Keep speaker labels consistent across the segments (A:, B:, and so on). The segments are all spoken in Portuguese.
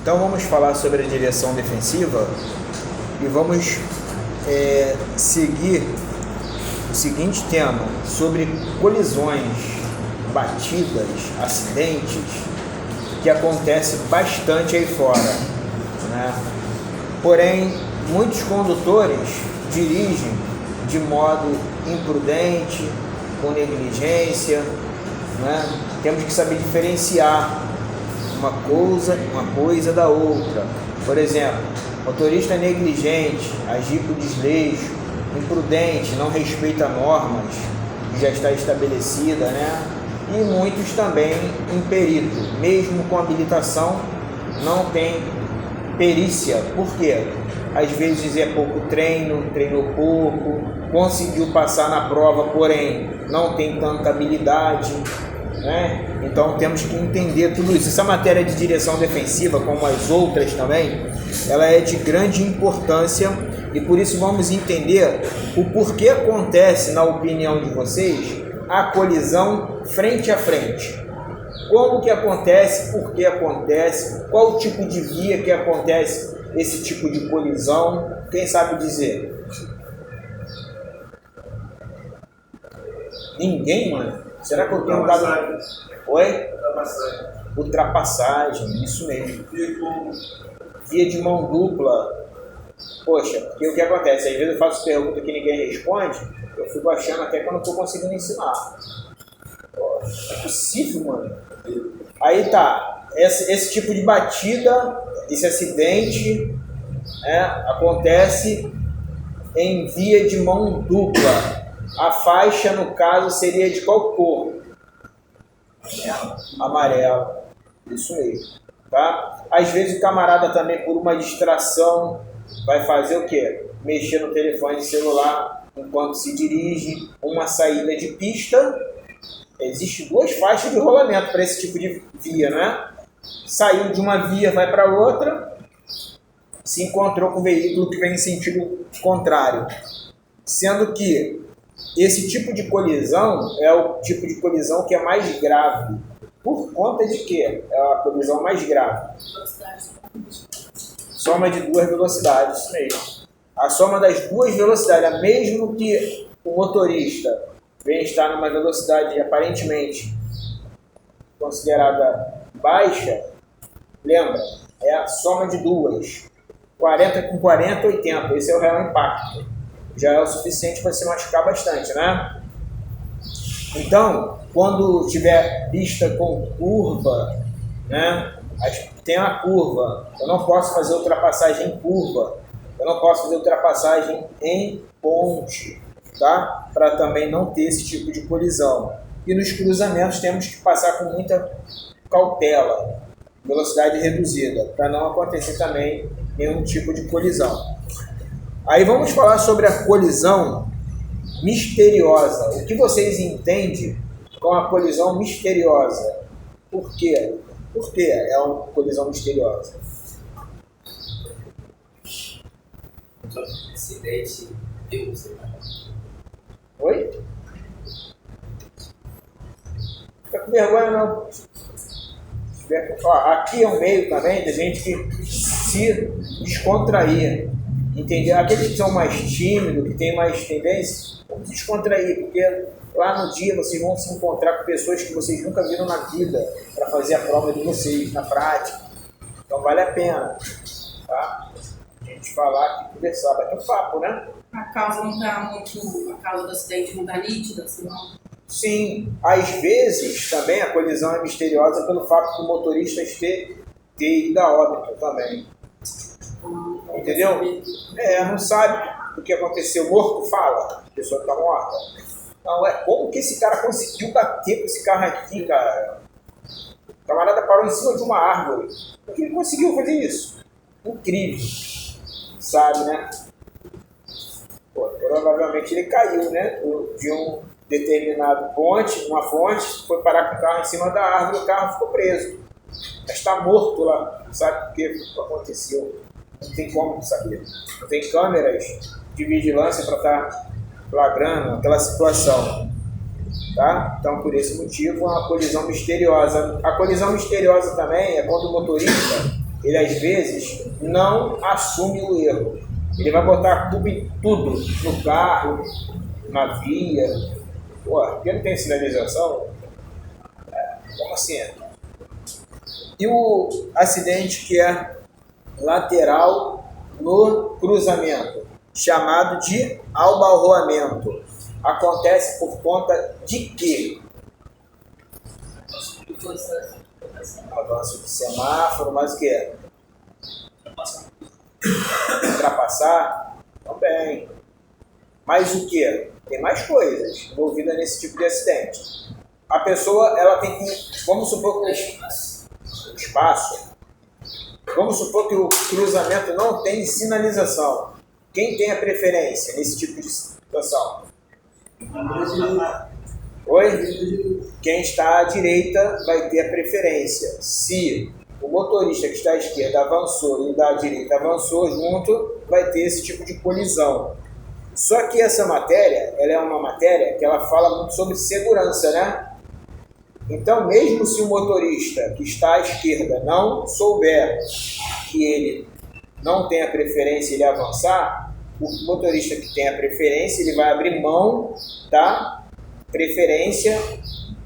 A: Então vamos falar sobre a direção defensiva e vamos seguir o seguinte tema, sobre colisões, batidas, acidentes, que acontece bastante aí fora, né? Porém, muitos condutores dirigem de modo imprudente, com negligência, né? Temos que saber diferenciar uma coisa da outra. Por exemplo, motorista negligente, agir com desleixo, imprudente, não respeita normas que já está estabelecida, né? E muitos também imperito, mesmo com habilitação, não tem perícia. Por quê? Às vezes é pouco treino, treinou pouco, conseguiu passar na prova, porém não tem tanta habilidade, né? Então temos que entender tudo isso. Essa matéria de direção defensiva, como as outras também, ela é de grande importância e por isso vamos entender o porquê acontece, na opinião de vocês, a colisão frente a frente. Como que acontece, por que acontece, qual tipo de via que acontece esse tipo de colisão, quem sabe dizer? Ninguém, mano? Será que eu tenho dado... Oi? Ultrapassagem, isso mesmo. Via de mão dupla. Poxa, porque o que acontece? Às vezes eu faço pergunta que ninguém responde, eu fico achando até que eu não estou conseguindo ensinar. É possível, mano? Aí tá, esse tipo de batida, esse acidente, acontece em via de mão dupla. A faixa, no caso, seria de qual cor? Amarelo. Isso mesmo, tá? Às vezes o camarada também, por uma distração, vai fazer o quê? Mexer no telefone celular enquanto se dirige. Uma saída de pista. Existem duas faixas de rolamento para esse tipo de via, né? Saiu de uma via, vai para outra, se encontrou com o veículo que vem em sentido contrário. Sendo que esse tipo de colisão é o tipo de colisão que é mais grave. Por conta de quê? É a colisão mais grave. Soma de duas velocidades, isso mesmo. A soma das duas velocidades, mesmo que o motorista venha estar numa velocidade aparentemente considerada baixa, lembra, é a soma de duas. 40 com 40, 80. Esse é o real impacto. Já é o suficiente para se machucar bastante, né? Então, quando tiver pista com curva, né? Tem uma curva, eu não posso fazer ultrapassagem em curva, eu não posso fazer ultrapassagem em ponte, tá? Para também não ter esse tipo de colisão. E nos cruzamentos temos que passar com muita cautela, velocidade reduzida, para não acontecer também nenhum tipo de colisão. Aí vamos falar sobre a colisão misteriosa. O que vocês entendem com a colisão misteriosa? Por quê? Por que é uma colisão misteriosa?
B: Acidente.
A: Oi? Fica com vergonha não. Aqui é um meio também da gente que se descontrair. Entendeu? Aqueles que são mais tímidos, que têm mais tendência, vamos descontrair, porque lá no dia vocês vão se encontrar com pessoas que vocês nunca viram na vida para fazer a prova de vocês, na prática. Então vale a pena, tá? A gente falar aqui, conversar, bater um papo, né?
C: A causa não está muito, a causa do acidente não está nítida, assim, não?
A: Sim, às vezes também a colisão é misteriosa pelo fato do motorista ter ido a óbito também. Entendeu? Não sabe o que aconteceu. Morto fala, a pessoa está morta. Não, como que esse cara conseguiu bater com esse carro aqui, cara? O camarada parou em cima de uma árvore. Por que ele conseguiu fazer isso? Incrível. Sabe, né? Provavelmente ele caiu, né? De um determinado ponte, uma fonte, foi parar com o carro em cima da árvore, o carro ficou preso. Mas está morto lá. Não sabe por que aconteceu. Não tem como saber. Não tem câmeras de vigilância para estar flagrando aquela situação. Tá? Então, por esse motivo, é uma colisão misteriosa. A colisão misteriosa também é quando o motorista ele às vezes não assume o erro. Ele vai botar a culpa em tudo, no carro, na via. Pô, porque não tem sinalização? Como assim? E o acidente que é lateral no cruzamento, chamado de abalroamento, acontece por conta de quê? Avanço de semáforo, mas o que? Ultrapassar? Também. Mas o que? Tem mais coisas envolvidas nesse tipo de acidente. A pessoa, ela tem que, vamos supor que o espaço, vamos supor que o cruzamento não tem sinalização. Quem tem a preferência nesse tipo de situação? Oi? Quem está à direita vai ter a preferência. Se o motorista que está à esquerda avançou e o da direita avançou junto, vai ter esse tipo de colisão. Só que essa matéria, ela é uma matéria que ela fala muito sobre segurança, né? Então, mesmo se o motorista que está à esquerda não souber que ele não tem a preferência ele avançar, o motorista que tem a preferência, ele vai abrir mão da preferência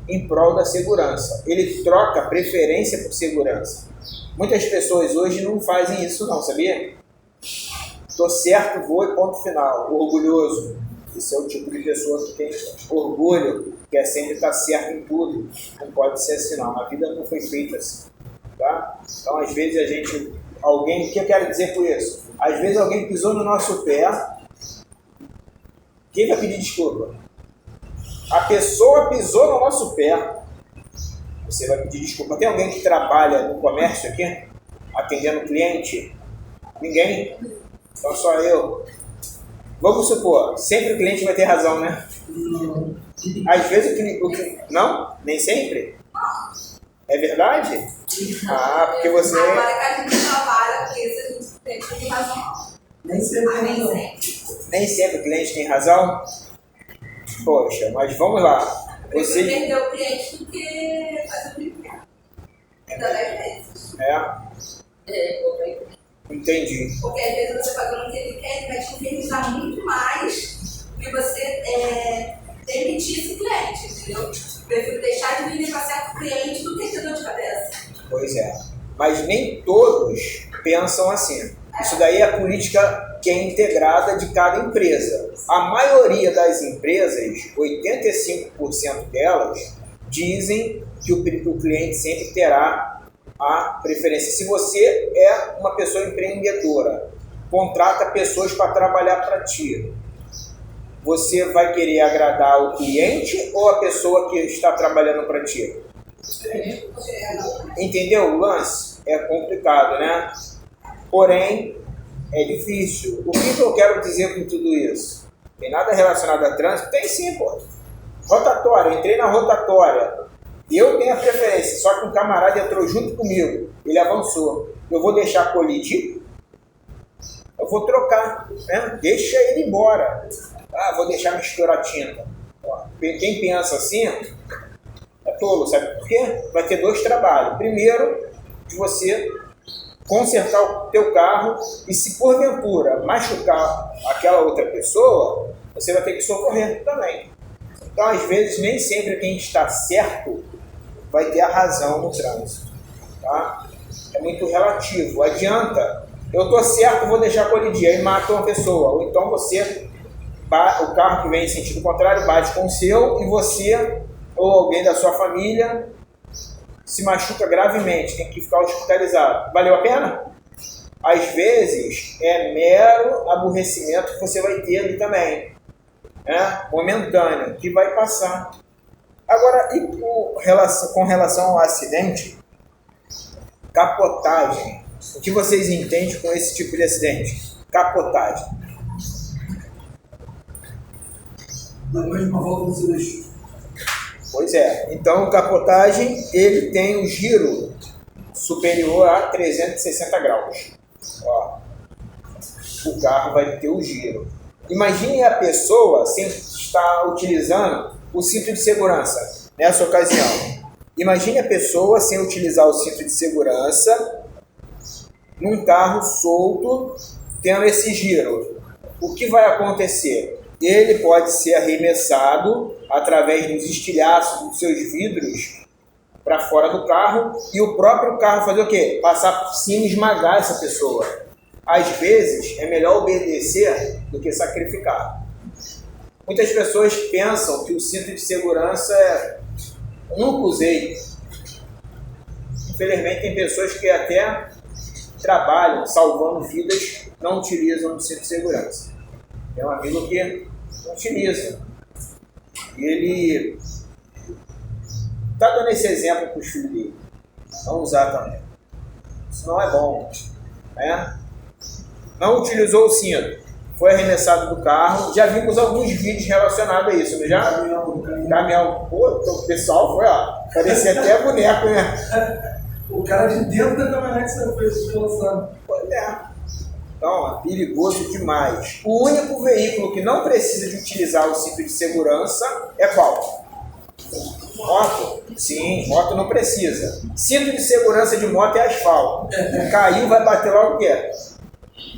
A: em prol da segurança. Ele troca preferência por segurança. Muitas pessoas hoje não fazem isso não, sabia? Estou certo, vou e ponto final. Orgulhoso. Esse é o tipo de pessoa que tem orgulho, quer sempre estar certo em tudo. Não pode ser assim não. A vida não foi feita assim. Tá? Então, às vezes, o que eu quero dizer com isso? Às vezes alguém pisou no nosso pé. Quem vai pedir desculpa? A pessoa pisou no nosso pé. Você vai pedir desculpa. Tem alguém que trabalha no comércio aqui? Atendendo cliente? Ninguém? Então só eu. Vamos supor, sempre o cliente vai ter razão, né? Às vezes o cliente... Não? Nem sempre? É verdade? Ah, porque você...
C: Agora que a gente trabalha com isso, a gente tem razão.
B: Nem sempre.
A: Nem sempre o cliente tem razão? Poxa, mas vamos lá.
C: Você perdeu o cliente do que fazer o brinquedo. Ainda 10 vezes.
A: Entendi.
C: Porque às vezes você fazendo o que ele quer, ele vai te infernizar muito mais que você demitir esse cliente, entendeu? Prefiro deixar de vir para certo cliente do que ter dor de cabeça.
A: Pois é. Mas nem todos pensam assim. Isso daí é a política que é integrada de cada empresa. A maioria das empresas, 85% delas, dizem que o cliente sempre terá a preferência. Se você é uma pessoa empreendedora, contrata pessoas para trabalhar para ti, você vai querer agradar o cliente ou a pessoa que está trabalhando para ti? Entendeu o lance? É complicado, né? Porém, é difícil. O que eu quero dizer com tudo isso? Tem nada relacionado a trânsito? Tem sim, pô. Rotatória, entrei na rotatória. Eu tenho a preferência, só que um camarada entrou junto comigo, ele avançou. Eu vou deixar colidir? Eu vou trocar, né? Deixa ele embora. Ah, vou deixar misturar tinta. Quem pensa assim é tolo, sabe por quê? Vai ter dois trabalhos. Primeiro, de você consertar o teu carro e se porventura machucar aquela outra pessoa, você vai ter que socorrer também. Então, às vezes, nem sempre quem está certo vai ter a razão no trânsito, tá? É muito relativo. Adianta, eu estou certo, vou deixar colidir, aí mata uma pessoa. Ou então o carro que vem em sentido contrário bate com o seu e você ou alguém da sua família se machuca gravemente, tem que ficar hospitalizado. Valeu a pena? Às vezes é mero aborrecimento que você vai ter ali também, né? Momentâneo, que vai passar. Agora, e com relação ao acidente, capotagem, o que vocês entendem com esse tipo de acidente? Capotagem.
B: Depois de uma volta você deixou.
A: Pois é, então capotagem, ele tem um giro superior a 360 graus. Ó, o carro vai ter o giro. Imagine a pessoa sem estar utilizando o cinto de segurança nessa ocasião. Imagine a pessoa sem utilizar o cinto de segurança num carro solto, tendo esse giro. O que vai acontecer? Ele pode ser arremessado através dos estilhaços dos seus vidros para fora do carro e o próprio carro fazer o quê? Passar por cima e esmagar essa pessoa. Às vezes, é melhor obedecer do que sacrificar. Muitas pessoas pensam que o cinto de segurança é... Eu nunca usei. Infelizmente, tem pessoas que até trabalham salvando vidas, não utilizam o cinto de segurança. Tem um amigo que não utiliza. E ele está dando esse exemplo para os filhos dele. Não usar também. Isso não é bom. Né? Não utilizou o cinto. Foi arremessado do carro. Já vimos alguns vídeos relacionados a isso, não já? Caminhão. Pô, o pessoal foi, ó. Parecia até boneco, né?
B: O cara de dentro da caminhonete foi lançado.
A: Pois é. Então, é perigoso demais. O único veículo que não precisa de utilizar o cinto de segurança é qual? Moto? Sim, moto não precisa. Cinto de segurança de moto é asfalto. Caiu, vai bater logo o quê?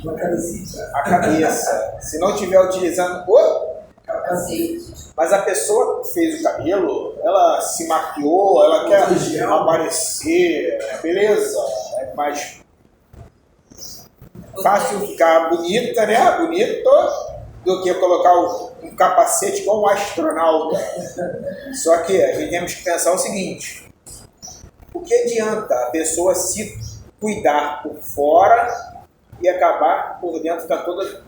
B: Uma cabecita.
A: A cabeça. Se não estiver utilizando o
C: Capacete.
A: mas a pessoa que fez o cabelo, ela se maquiou, ela quer aparecer, beleza, é mais fácil ficar bonita, né? Bonito, do que colocar um capacete igual um astronauta. Só que a gente temos que pensar o seguinte: o que adianta a pessoa se cuidar por fora e acabar por dentro está toda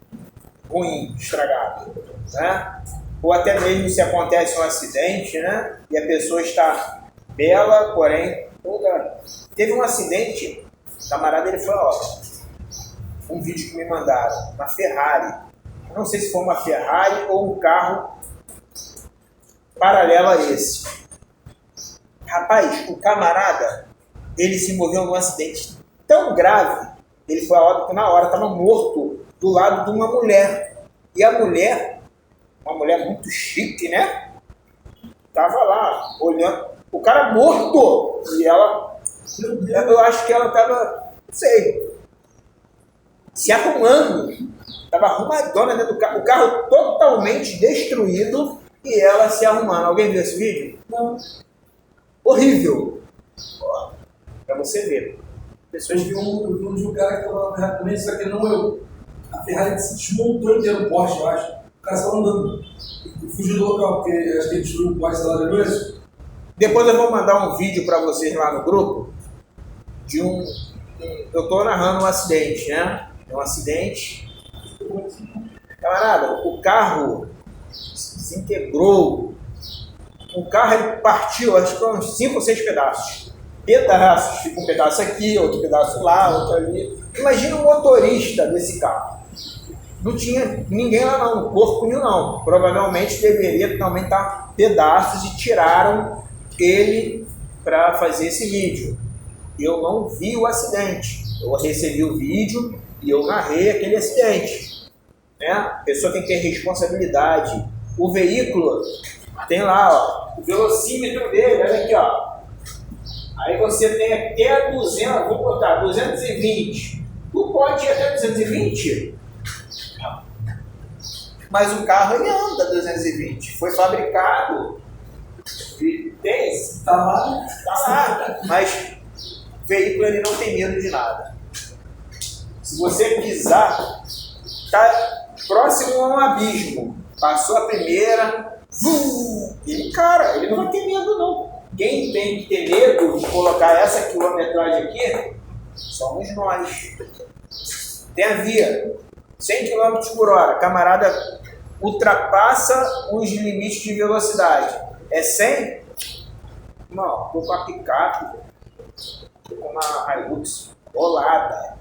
A: ruim, estragada, né? Ou até mesmo se acontece um acidente, né? E a pessoa está bela, porém toda... Teve um acidente, o camarada ele falou, ó, um vídeo que me mandaram, uma Ferrari. Eu não sei se foi uma Ferrari ou um carro paralelo a esse. Rapaz, o camarada, ele se envolveu num acidente tão grave, ele foi a óbito na hora, estava morto do lado de uma mulher. E a mulher, uma mulher muito chique, né? Tava lá, olhando, o cara morto. E ela, eu acho que ela tava, não sei, se arrumando. Tava arrumadona dentro do carro, o carro totalmente destruído e ela se arrumando. Alguém viu esse vídeo?
B: Não.
A: Horrível. Ó, pra você ver.
B: Eu vi um de um cara que estava na Ferrari também, só que não eu. A Ferrari se desmontou inteiro o Porsche, eu acho. O cara saiu andando. E fugiu do local, porque acho que ele destruiu o Porsche lá depois.
A: Depois eu vou mandar um vídeo para vocês lá no grupo de eu tô narrando um acidente, né? É um acidente. Camarada, o carro se desintegrou. O carro ele partiu, acho que foram uns 5 ou 6 pedaços. Pedaços, fica um pedaço aqui, outro pedaço lá, outro ali. Imagina o motorista desse carro. Não tinha ninguém lá não, o corpo não. Provavelmente deveria também estar pedaços e tiraram ele para fazer esse vídeo. Eu não vi o acidente. Eu recebi o vídeo e eu narrei aquele acidente. Né? A pessoa tem que ter responsabilidade. O veículo tem lá, ó, o velocímetro dele, olha aqui, ó. Aí você tem até 200, vou botar 220. Tu pode ir até 220? Não. Mas o carro ele anda 220. Foi fabricado. E tem.
B: Tá lá.
A: Tá lá. Mas o veículo ele não tem medo de nada. Se você pisar, tá próximo a um abismo. Passou a primeira. Ele, cara, ele não vai ter medo não. Quem tem que ter medo de colocar essa quilometragem aqui somos nós. Tem a via, 100 km por hora, camarada ultrapassa os limites de velocidade. É 100? Não, tô com a picape, tô com uma Hilux bolada.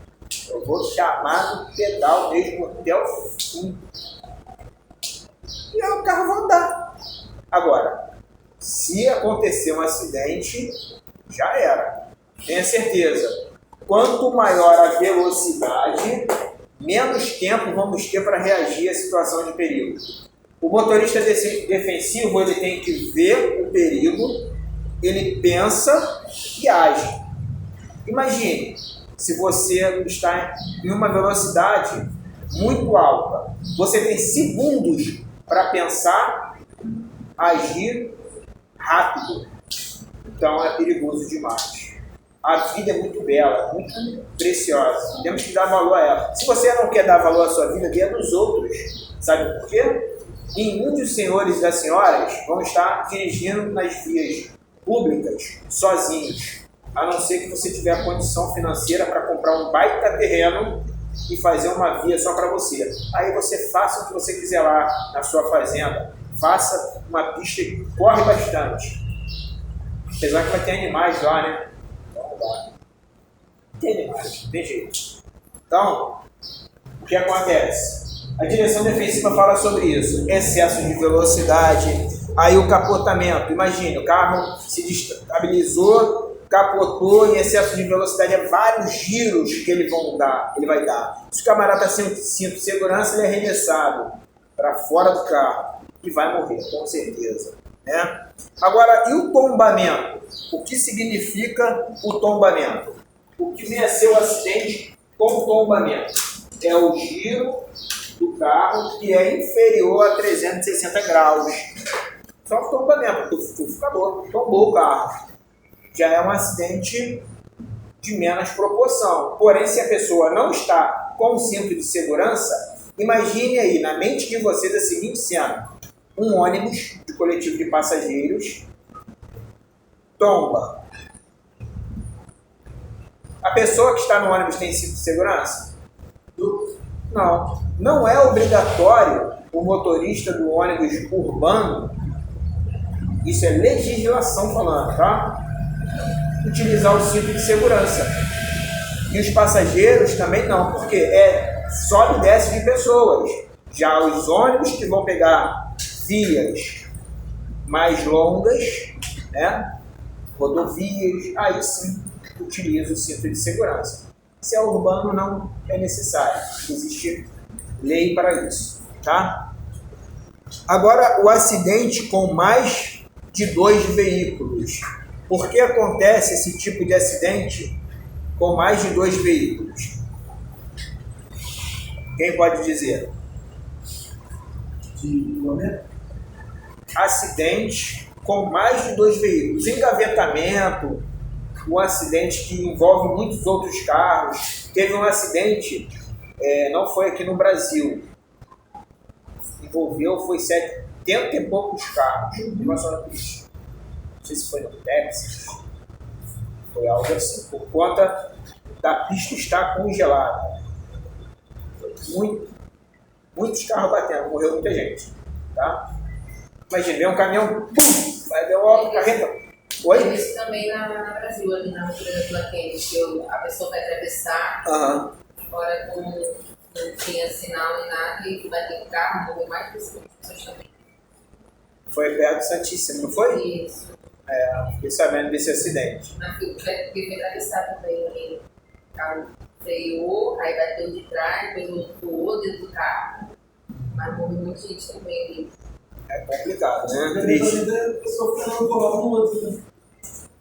A: Eu vou chamar no pedal mesmo até o fim. E aí o carro vai andar. Agora, se acontecer um acidente, já era. Tenha certeza. Quanto maior a velocidade, menos tempo vamos ter para reagir à situação de perigo. O motorista defensivo ele tem que ver o perigo, ele pensa e age. Imagine, se você está em uma velocidade muito alta. Você tem segundos para pensar, agir rápido. Então é perigoso demais. A vida é muito bela, muito preciosa. Temos que dar valor a ela. Se você não quer dar valor à sua vida, dê a dos outros. Sabe por quê? E muitos senhores e das senhoras vão estar dirigindo nas vias públicas sozinhos, a não ser que você tiver a condição financeira para comprar um baita terreno e fazer uma via só para você. Aí você faça o que você quiser lá na sua fazenda, faça uma pista e corre bastante. Apesar que vai ter animais lá, né? Tem animais, não tem jeito. Então, o que acontece? A direção defensiva fala sobre isso. Excesso de velocidade, aí o capotamento. Imagine, o carro se destabilizou, capotou em excesso de velocidade. É vários giros que ele vai dar. Se o camarada está sem cinto de segurança, ele é arremessado para fora do carro e vai morrer, com certeza. Né? Agora, e o tombamento? O que significa o tombamento? O que vem a ser o acidente com tombamento? É o giro do carro que é inferior a 360 graus. Só o tombamento, acabou, tombou o carro. Já é um acidente de menos proporção. Porém, se a pessoa não está com o cinto de segurança, imagine aí na mente de vocês a seguinte cena: um ônibus de coletivo de passageiros tomba. A pessoa que está no ônibus tem cinto de segurança? Não. Não é obrigatório o motorista do ônibus urbano, isso é legislação falando, tá? Utilizar o cinto de segurança. E os passageiros também não, porque é sobe e desce de pessoas. Já os ônibus que vão pegar vias mais longas, né? Rodovias, aí sim utiliza o cinto de segurança. Se é urbano, não é necessário. Existe lei para isso, tá? Agora, o acidente com mais de 2 veículos. Por que acontece esse tipo de acidente com mais de 2 veículos? Quem pode dizer? Acidente com mais de 2 veículos. Engavetamento, um acidente que envolve muitos outros carros. Teve um acidente, não foi aqui no Brasil, envolveu, foi 70 e poucos carros. Não sei se foi no Texas, foi algo assim, por conta da pista estar congelada. Muitos carros batendo, morreu muita gente, tá? Imagina, vem um caminhão, pum, vai ver uma carreta. Oi?
D: Isso também na Brasil, ali na altura da Plaquete, que a pessoa vai atravessar, fora não tinha sinal nem nada, e vai ter um carro, morreu mais de 5 pessoas também.
A: Foi perto do Santíssimo, não foi?
D: Isso.
A: Fiquei sabendo desse acidente.
D: Foi atravessar também, o carro freou, aí bateu de trás, depois o outro voou dentro do carro, mas morreu muita gente também ali.
A: É complicado, né?
B: Triste. A pessoa fica colado no outro, né?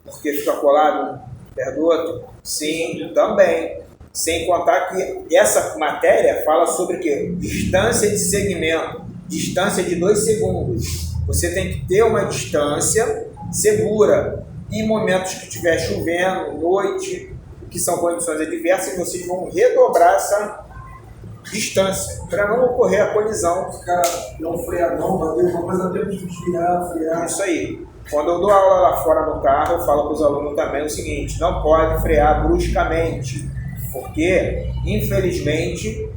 A: Porque fica colado perto do outro? Sim, também. Sem contar que essa matéria fala sobre o quê? Distância de segmento, distância de 2 segundos. Você tem que ter uma distância segura. E em momentos que estiver chovendo, noite, que são condições adversas, vocês vão redobrar essa distância para não ocorrer a colisão.
B: Os caras não freadão, bater uma coisa a tempo de frear.
A: Isso aí. Quando eu dou aula lá fora no carro, eu falo para os alunos também o seguinte: não pode frear bruscamente, porque, infelizmente,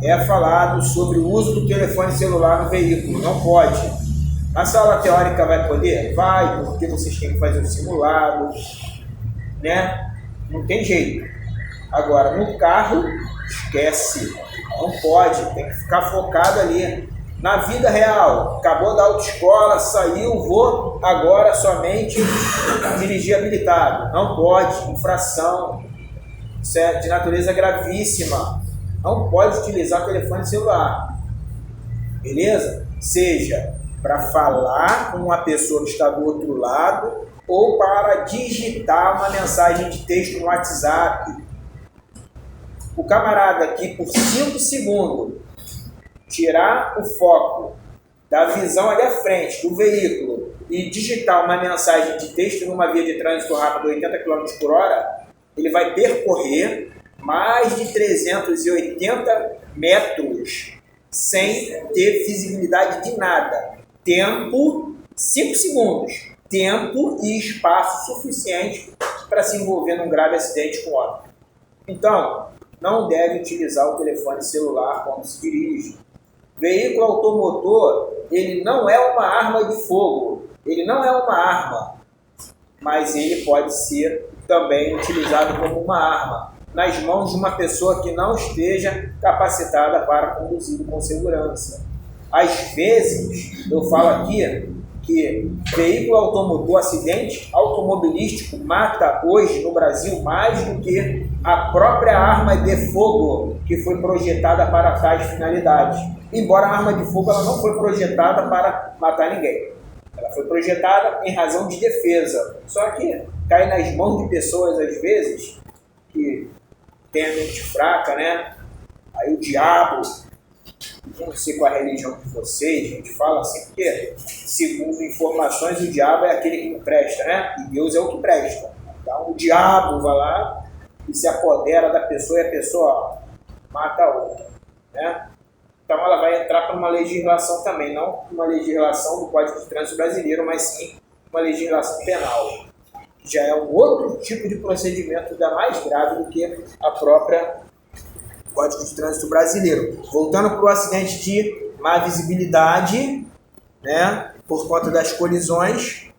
A: é falado sobre o uso do telefone celular no veículo. Não pode. Na sala teórica vai poder? Vai, porque vocês têm que fazer um simulado, né? Não tem jeito. Agora, no carro, esquece. Não pode, tem que ficar focado ali. Na vida real, acabou da autoescola, saiu, vou agora somente dirigir habilitado. Não pode, infração. Isso é de natureza gravíssima. Não pode utilizar telefone celular. Beleza? Seja para falar com uma pessoa que está do outro lado ou para digitar uma mensagem de texto no WhatsApp. o camarada que por 5 segundos tirar o foco da visão ali à frente do veículo e digitar uma mensagem de texto numa via de trânsito rápido 80 km por hora, ele vai percorrer mais de 380 metros sem ter visibilidade de nada. Tempo, 5 segundos. Tempo e espaço suficiente para se envolver num grave acidente com óbito. Então, não deve utilizar o telefone celular quando se dirige. Veículo automotor, ele não é uma arma de fogo, ele não é uma arma, mas ele pode ser também utilizado como uma arma nas mãos de uma pessoa que não esteja capacitada para conduzir com segurança. Às vezes, eu falo aqui que veículo automotor, acidente automobilístico mata hoje no Brasil mais do que a própria arma de fogo que foi projetada para tais finalidades. Embora a arma de fogo ela não foi projetada para matar ninguém. Ela foi projetada em razão de defesa. Só que cai nas mãos de pessoas, às vezes, que têm a mente fraca, né? Aí o diabo, não sei qual é a religião de vocês, a gente fala assim, porque, segundo informações, o diabo é aquele que não presta, né? E Deus é o que presta. Então o diabo vai lá e se apodera da pessoa e a pessoa mata a outra, né? Então ela vai entrar para uma legislação também, não uma legislação do Código de Trânsito Brasileiro, mas sim uma legislação penal. Já é um outro tipo de procedimento ainda mais grave do que a própria Código de Trânsito Brasileiro. Voltando para o acidente de má visibilidade, né, por conta das colisões.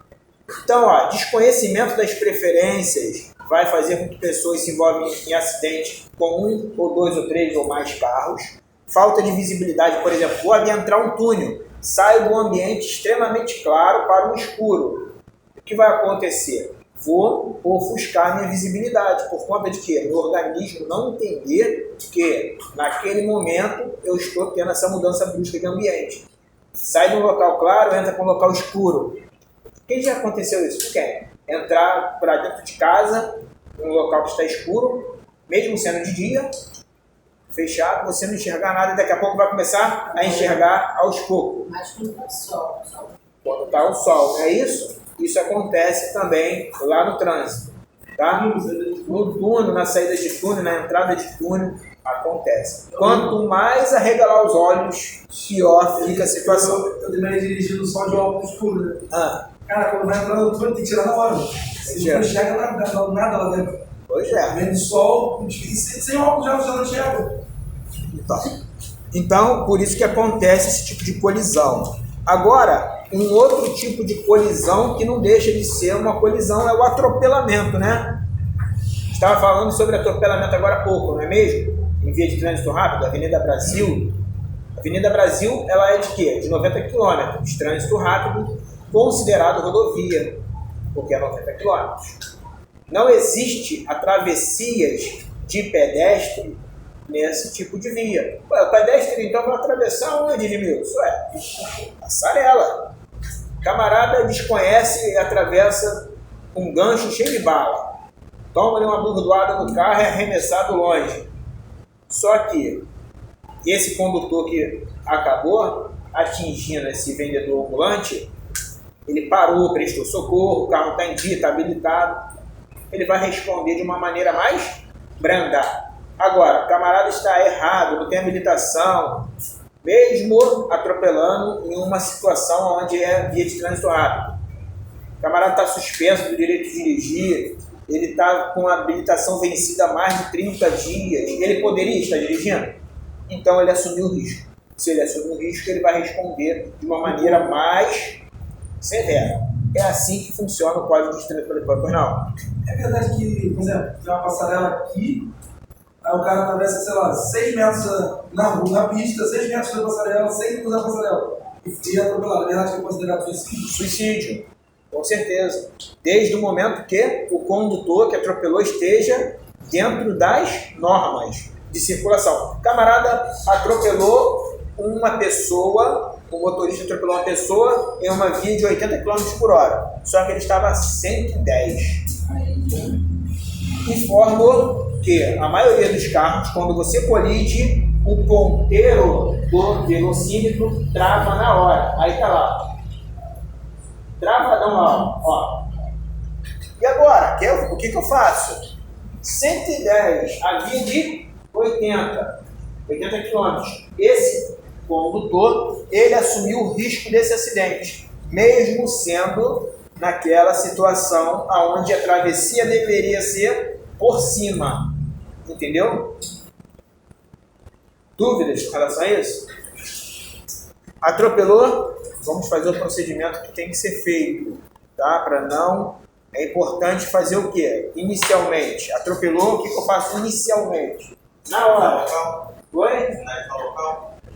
A: Então, ó, desconhecimento das preferências vai fazer com que pessoas se envolvem em acidente com 1 ou 2 ou 3 ou mais carros. Falta de visibilidade, por exemplo, vou adentrar um túnel, saio de um ambiente extremamente claro para um escuro. O que vai acontecer? Vou ofuscar minha visibilidade, por conta de que meu organismo não entender que naquele momento eu estou tendo essa mudança brusca de ambiente. Sai de um local claro, entra para um local escuro. Quem já aconteceu isso? Quem? Entrar para dentro de casa, num local que está escuro, mesmo sendo de dia, fechado, você não enxergar nada e daqui a pouco vai começar a enxergar aos poucos.
D: Mas quando está o sol.
A: Quando está o sol, não é isso? Isso acontece também lá no trânsito, tá? No túnel, na saída de túnel, na entrada de túnel, acontece. Quanto mais arregalar os olhos, pior fica a situação.
B: Eu terminei dirigindo só de óculos escuro, né?
A: Cara,
B: quando vai entrar no túnel, tem que tirar na hora. Você não enxerga nada lá dentro.
A: Pois é.
B: Vendo sol, sem óculos já você não enxerga.
A: Então, por isso que acontece esse tipo de colisão. Agora, um outro tipo de colisão que não deixa de ser uma colisão é o atropelamento, né? Estava falando sobre atropelamento agora há pouco, não é mesmo? Em via de trânsito rápido, Avenida Brasil. A Avenida Brasil, ela é de quê? De 90 km. De trânsito rápido, considerado rodovia, porque é 90 km. Não existe travessias de pedestre nesse tipo de via. Ué, o pedestre então vai atravessar onde, Edmilson? Passarela. Camarada desconhece e atravessa um gancho cheio de bala. Toma-lhe uma burdoada no carro e é arremessado longe. Só que esse condutor que acabou atingindo esse vendedor ambulante, ele parou, prestou socorro, o carro está em dia, está habilitado. Ele vai responder de uma maneira mais branda. Agora, o camarada está errado, não tem habilitação, mesmo atropelando em uma situação onde é via de trânsito rápido. O camarada está suspenso do direito de dirigir, ele está com a habilitação vencida há mais de 30 dias, ele poderia estar dirigindo? Então ele assumiu o risco. Se ele assumir o risco, ele vai responder de uma maneira mais severa. É assim que funciona o Código de Trânsito. Não.
B: É verdade que, por exemplo, tem uma passarela aqui, aí o cara atravessa, sei lá, 6 metros na pista, 6 metros da passarela, sem cruzar a passarela. E atropelado. É verdade que é considerado suicídio?
A: Suicídio, com certeza. Desde o momento que o condutor que atropelou esteja dentro das normas de circulação. O camarada atropelou uma pessoa, o motorista atropelou uma pessoa em uma via de 80 km por hora. Só que ele estava a 110. Informou que a maioria dos carros, quando você colide, o ponteiro do velocímetro trava na hora. Aí tá lá. Travadão lá, ó. E agora, o que eu faço? 110 a via de 80 km. Esse condutor, ele assumiu o risco desse acidente, mesmo sendo naquela situação onde a travessia deveria ser por cima. Entendeu? Dúvidas com relação a isso? Atropelou? Vamos fazer o procedimento que tem que ser feito, tá? Para não... É importante fazer o quê? Inicialmente. Atropelou, o que eu faço inicialmente? Na hora. Oi?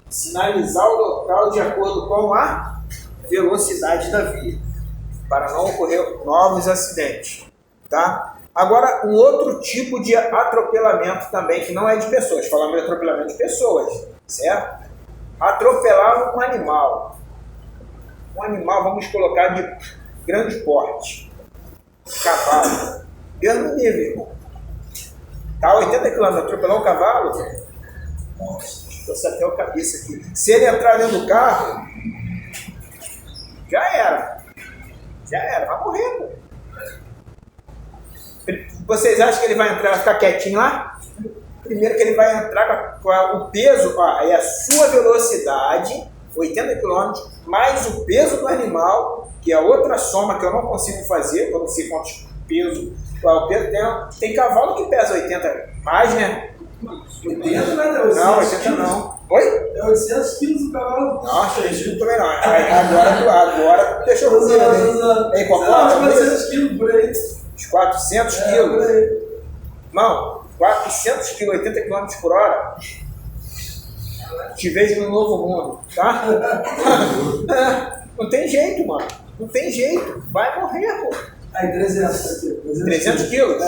A: Sinalizar o local de acordo com a velocidade da via, para não ocorrer novos acidentes, tá? Agora, um outro tipo de atropelamento também, que não é de pessoas. Falamos de atropelamento de pessoas, certo? Atropelar um animal. Um animal, vamos colocar de grande porte. Cavalo. Deus me livre, irmão. Tá a 80 km, atropelar um cavalo? Nossa, estou até a cabeça aqui. Se ele entrar dentro do carro, já era. Vai morrer, pô. Vocês acham que ele vai entrar, vai ficar quietinho lá? Primeiro que ele vai entrar com o peso, aí a sua velocidade, 80 km, mais o peso do animal, que é outra soma que eu não consigo fazer, eu não sei quantos peso. O peso tem cavalo que pesa 80 mais, né?
B: 80 não é 800
A: não, 80 não. Oi?
B: É 800 quilos o cavalo.
A: Nossa, isso também não. Agora deixa eu ver. Ei,
B: concorda? 400 quilos por aí.
A: Uns 400 quilos.
B: Por aí.
A: Não, 400 quilos, 80 km por hora. Te vejo no novo mundo, tá? Não tem jeito, mano. Não tem jeito. Vai morrer, pô.
B: Aí, 300.
A: 300 quilos?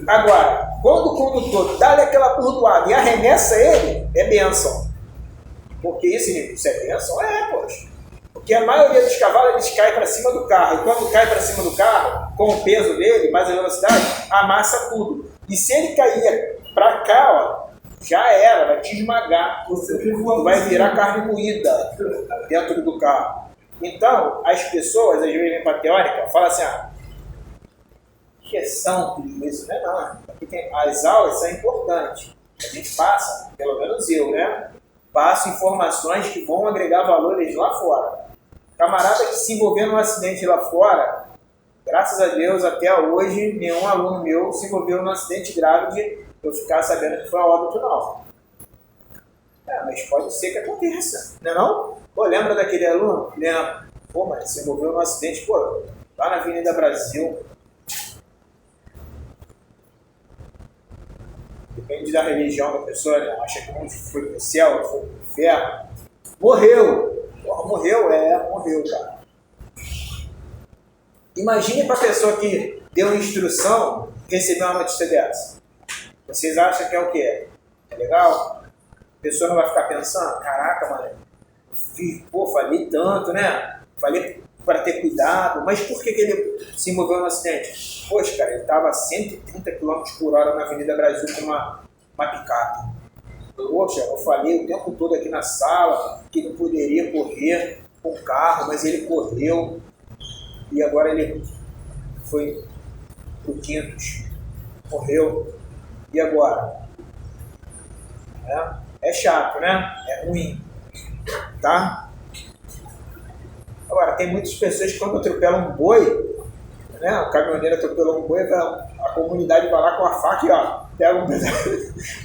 A: Agora, quando o condutor dá-lhe aquela burdoada e arremessa ele, é bênção. Porque isso é bênção? Poxa. Porque a maioria dos cavalos, eles caem para cima do carro. E quando cai para cima do carro, com o peso dele, mais a velocidade, amassa tudo. E se ele cair para cá, ó, já era, vai te esmagar. Tu vai virar carne moída dentro do carro. Então, as pessoas, às vezes, vêm para a teórica, falam assim, questão tudo isso, né? Não. As aulas são importantes. A gente passa, pelo menos eu, né? Passo informações que vão agregar valores lá fora. Camarada que se envolveu num acidente lá fora, graças a Deus, até hoje, nenhum aluno meu se envolveu num acidente grave de eu ficar sabendo que foi a óbito, não. Mas pode ser que aconteça, não é não? Pô, lembra daquele aluno? Lembra. Pô, mas se envolveu num acidente, pô, lá na Avenida Brasil. Depende da religião da pessoa, né? Acha que um foi pro céu, foi pro inferno. Morreu. Porra, morreu, cara. Imagine para a pessoa que deu instrução receber uma notícia dessa. Vocês acham que é o quê? É legal? A pessoa não vai ficar pensando, caraca, mano, falei tanto, né? Falei para ter cuidado, mas por que ele se envolveu no acidente? Poxa, cara, ele estava a 130 km por hora na Avenida Brasil com uma picape. Poxa, eu falei o tempo todo aqui na sala que não poderia correr com o carro, mas ele correu e agora ele foi pro Quintos, morreu. E agora? É chato, né? É ruim, tá? Agora, tem muitas pessoas que quando atropelam um boi, né? O caminhoneiro atropelou um boi, a comunidade vai lá com a faca e ó, pega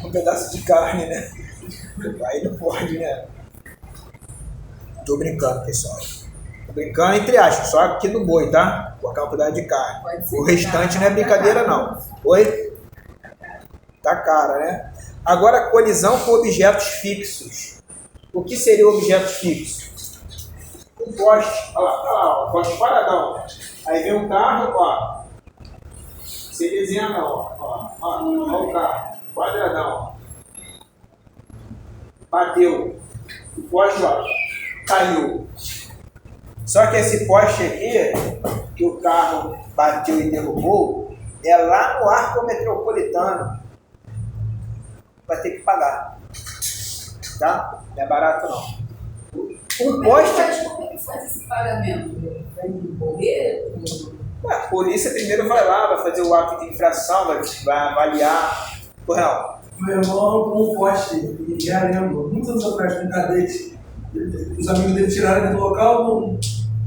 A: um pedaço de carne, né? Aí não pode, né? Tô brincando, pessoal. Tô brincando entre aspas, só aqui no boi, tá? Com a quantidade de carne. O restante não é brincadeira, não. Oi? Tá cara, né? Agora, colisão com objetos fixos. O que seria objetos fixos? Um poste, olha lá, um poste paradão. Aí vem um carro, ó. Você desenha não, ó o carro, quadradão. Bateu. O poste, ó, caiu. Só que esse poste aqui, que o carro bateu e derrubou, é lá no Arco Metropolitano. vai ter que pagar. Tá? Não é barato não. Um poste...
D: Como é que faz esse pagamento? Vai morrer?
A: A polícia primeiro vai lá, vai fazer o ato de infração, vai avaliar. Real.
B: Meu irmão com um poste, e já lembro, muitos anos atrás, com um cadete, os amigos dele tiraram ele do local,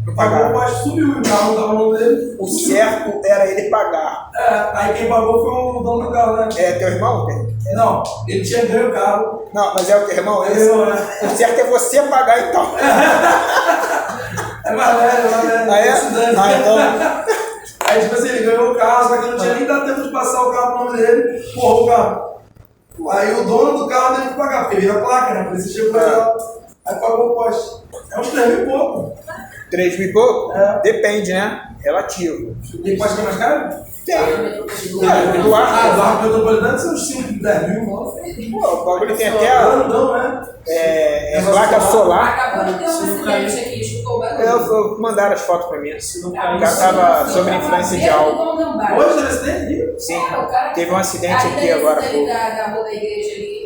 B: não pagou, o poste subiu, o carro estava no nome dele.
A: O certo era ele pagar.
B: Aí quem pagou foi o dono do carro, né?
A: É teu irmão?
B: Não, ele tinha ganho o carro.
A: Não, mas é o teu irmão?
B: É meu irmão, né?
A: O certo é você pagar então.
B: É mais velho,
A: Ah, é?
B: Estudante.
A: Então...
B: Aí, tipo assim, ele ganhou o carro, só que não tinha nem dado tempo de passar o carro pro nome dele, porra, o carro. Aí o dono do carro teve que pagar, porque veio a placa, né? A polícia chegou lá, aí pagou o poste. É uns 3 mil e pouco.
A: 3 mil e pouco?
B: É.
A: Depende, né? Relativo.
B: Tem poste que é mais caro?
A: Tem.
B: Do arco metropolitano são uns 5, 10 mil.
A: Pô, o bagulho tem até
B: Não, né?
A: placa solar.
D: Acabou de ter um acidente aqui, escutou o barulho.
A: Mandaram as fotos pra mim. O cara tava sob influência de álcool.
B: Hoje teve acidente?
A: Sim. Teve um acidente aqui agora.
D: Da rua da igreja ali.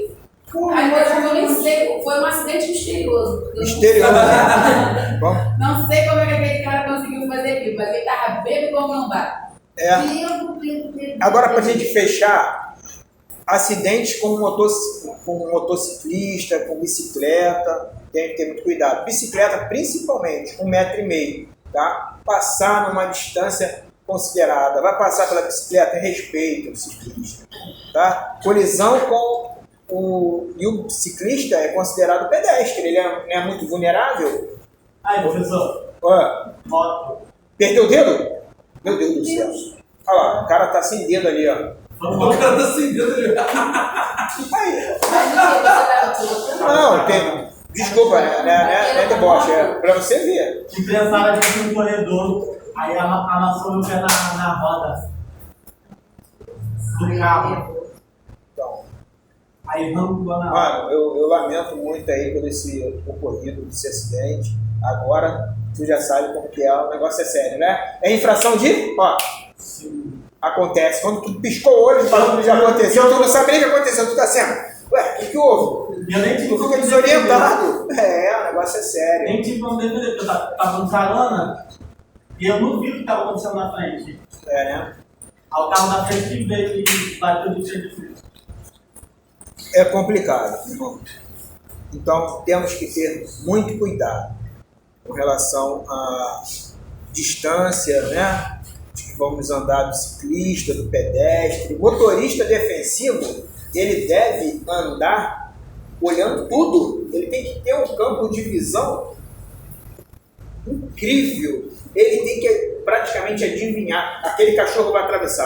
B: Pô,
D: Aí eu nem sei, foi um acidente misterioso.
A: Misterioso. Bom,
D: Não sei como é que aquele cara conseguiu fazer aquilo, mas ele tava bêbado como não dá.
A: Agora, pra gente fechar, acidentes com motociclista, com bicicleta, tem que ter muito cuidado. Bicicleta, principalmente, 1,5 metro, tá? Passar numa distância considerada. Vai passar pela bicicleta, respeita o ciclista, tá? Colisão e o ciclista é considerado pedestre, ele não é muito vulnerável.
E: Aí, professor.
A: Moto. Perdeu o dedo? Meu Deus do céu. Olha lá, o cara tá sem dedo ali, ó.
B: O cara tá sem dedo ali.
A: Aí. Não, tem. Desculpa, né? É deboche, pra você ver.
E: Empresário de um corredor, aí amassou meu pé na roda do carro.
A: Então,
E: aí vamos lá na
A: mano, eu lamento muito aí por esse ocorrido, desse acidente. Agora, tu já sabe como que é, o negócio é sério, né? É infração de,
E: Sim.
A: Acontece. Quando tu piscou o olho, falando que já aconteceu, tu não sabe nem o que aconteceu, tu tá assim, ué, o que houve?
E: Eu nem tive
A: Tu fica
E: como
A: desorientado. O negócio é sério.
E: Nem tive como defender, porque eu tava no carona e eu não vi o que estava acontecendo na frente.
A: Né?
E: Aí o carro da frente que veio e bateu de cheio de frio.
A: É complicado, irmão. Então, temos que ter muito cuidado com relação à distância, né? De que vamos andar do ciclista, do pedestre. O motorista defensivo, ele deve andar olhando tudo. Ele tem que ter um campo de visão incrível. Ele tem que praticamente adivinhar. Aquele cachorro vai atravessar.